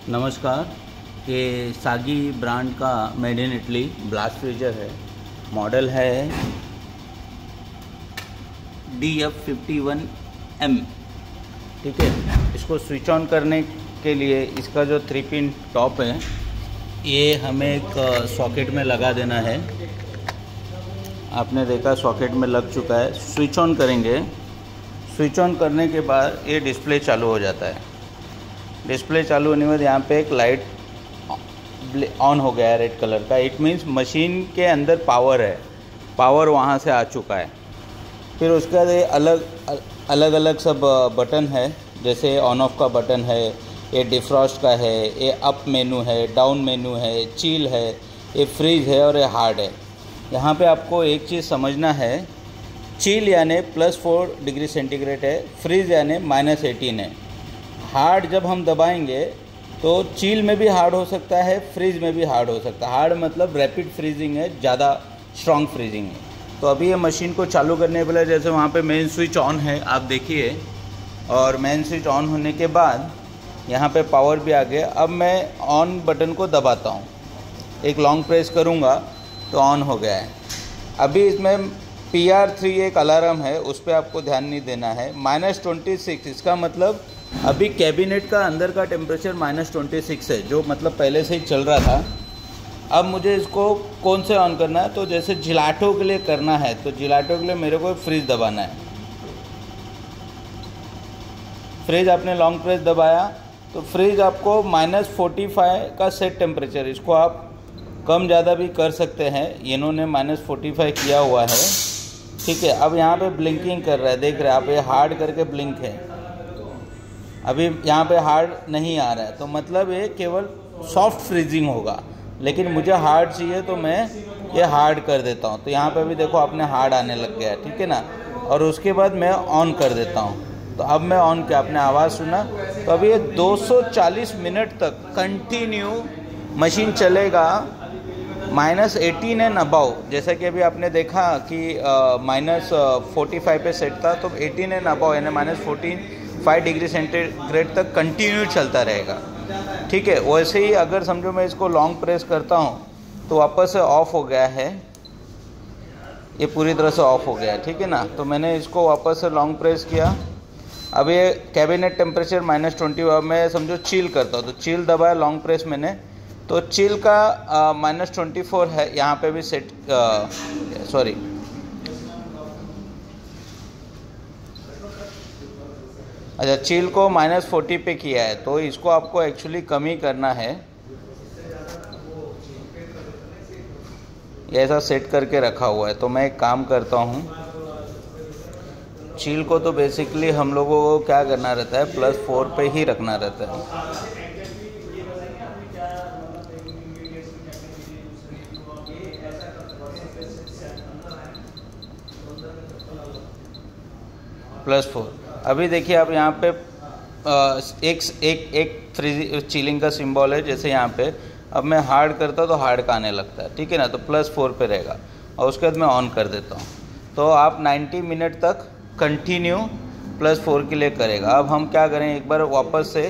नमस्कार। ये सागी ब्रांड का made in Italy blast freezer है। मॉडल है DF51M। ठीक है, इसको स्विच ऑन करने के लिए इसका जो 3 पिन टॉप है ये हमें एक सॉकेट में लगा देना है। आपने देखा सॉकेट में लग चुका है। स्विच ऑन करेंगे। स्विच ऑन करने के बाद ये डिस्प्ले चालू हो जाता है। डिस्प्ले चालू होने के बाद यहाँ पे एक लाइट ऑन हो गया है रेड कलर का। इट मीन्स मशीन के अंदर पावर है, पावर वहाँ से आ चुका है। फिर उसके बाद ये अलग अलग सब बटन है, जैसे ऑन ऑफ का बटन है, ये डिफ्रॉस्ट का है, ये अप मेनू है, डाउन मेनू है, चिल है, ये फ्रीज है और ये हार्ड है। यहाँ पे आपको एक चीज़ समझना है, चिल यानी +4 डिग्री सेंटीग्रेड है, फ्रीज यानी -18 है। हार्ड जब हम दबाएंगे तो चिल में भी हार्ड हो सकता है, फ्रीज में भी हार्ड हो सकता है। हार्ड मतलब रैपिड फ्रीजिंग है, ज़्यादा स्ट्रॉन्ग फ्रीजिंग है। तो अभी ये मशीन को चालू करने के पहले जैसे वहाँ पे मेन स्विच ऑन है, आप देखिए, और मेन स्विच ऑन होने के बाद यहाँ पे पावर भी आ गया। अब मैं ऑन बटन को दबाता हूँ, एक लॉन्ग प्रेस करूँगा तो ऑन हो गया है। अभी इसमें PR3 एक अलार्म है, उस पर आपको ध्यान नहीं देना है। -26, इसका मतलब अभी कैबिनेट का अंदर का टेम्परेचर -26 है, जो मतलब पहले से ही चल रहा था। अब मुझे इसको कौन से ऑन करना है, तो जैसे जिलाटो के लिए करना है तो जिलाटो के लिए मेरे को फ्रीज दबाना है। फ्रीज आपने लॉन्ग प्रेस दबाया तो फ्रीज आपको -45 का सेट टेम्परेचर, इसको आप कम ज़्यादा भी कर सकते हैं। इन्होंने -45 किया हुआ है। ठीक है, अब यहाँ पे ब्लिंकिंग कर रहा है, देख रहे हैं आप, ये हार्ड करके ब्लिंक है। अभी यहाँ पे हार्ड नहीं आ रहा है, तो मतलब ये केवल सॉफ्ट फ्रीजिंग होगा। लेकिन मुझे हार्ड चाहिए तो मैं ये हार्ड कर देता हूँ। तो यहाँ पे भी देखो आपने हार्ड आने लग गया है, ठीक है ना। और उसके बाद मैं ऑन कर देता हूँ। तो अब मैं ऑन किया, आपने आवाज़ सुना। तो अभी ये 240 मिनट तक कंटिन्यू मशीन चलेगा। -18 एंड अबाउ, जैसा कि अभी आपने देखा कि -45 पे सेट था, तो 18 एंड अबाउ यानी -45 डिग्री सेंटीग्रेड तक कंटिन्यू चलता रहेगा। ठीक है, वैसे ही अगर समझो मैं इसको लॉन्ग प्रेस करता हूँ तो वापस से ऑफ हो गया है, ये पूरी तरह से ऑफ हो गया है। ठीक है ना, तो मैंने इसको वापस से लॉन्ग प्रेस किया। अब ये कैबिनेट टेम्परेचर -20, अब मैं समझो चिल करता हूँ तो चिल दबाया, लॉन्ग प्रेस मैंने, तो चिल का -24 है। यहाँ पे भी सेट सॉरी अच्छा, चिल को -40 पे किया है, तो इसको आपको एक्चुअली कम ही करना है। ये ऐसा सेट करके रखा हुआ है। तो मैं एक काम करता हूँ, चिल को तो बेसिकली हम लोगों को क्या करना रहता है, +4 पे ही रखना रहता है। +4। अभी देखिए आप यहाँ पे एक फ्रीज चिलिंग का सिंबल है, जैसे यहाँ पे। अब मैं हार्ड करता तो हार्ड का आने लगता है, ठीक है ना। तो +4 पे रहेगा और उसके बाद मैं ऑन कर देता हूँ। तो आप 90 मिनट तक कंटिन्यू +4 के लिए करेगा। अब हम क्या करें, एक बार वापस से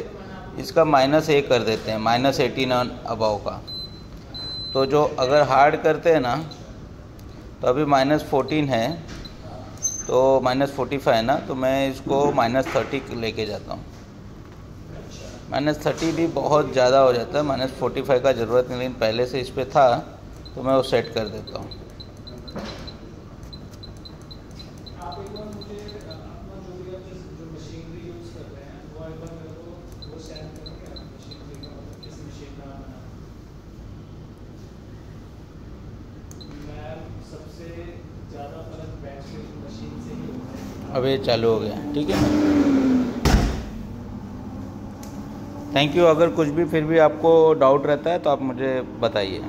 इसका -1 कर देते हैं, -18 अबाव का। तो जो अगर हार्ड करते हैं ना, तो अभी -14 है, तो -45 है ना, तो मैं इसको -30 लेके जाता हूँ। -30 भी बहुत ज़्यादा हो जाता है, -45 का ज़रूरत नहीं, लेकिन पहले से इस पर था तो मैं वो सेट कर देता हूँ। अब ये चालू हो गया, ठीक है ना। Thank you. अगर कुछ भी फिर भी आपको डाउट रहता है तो आप मुझे बताइए।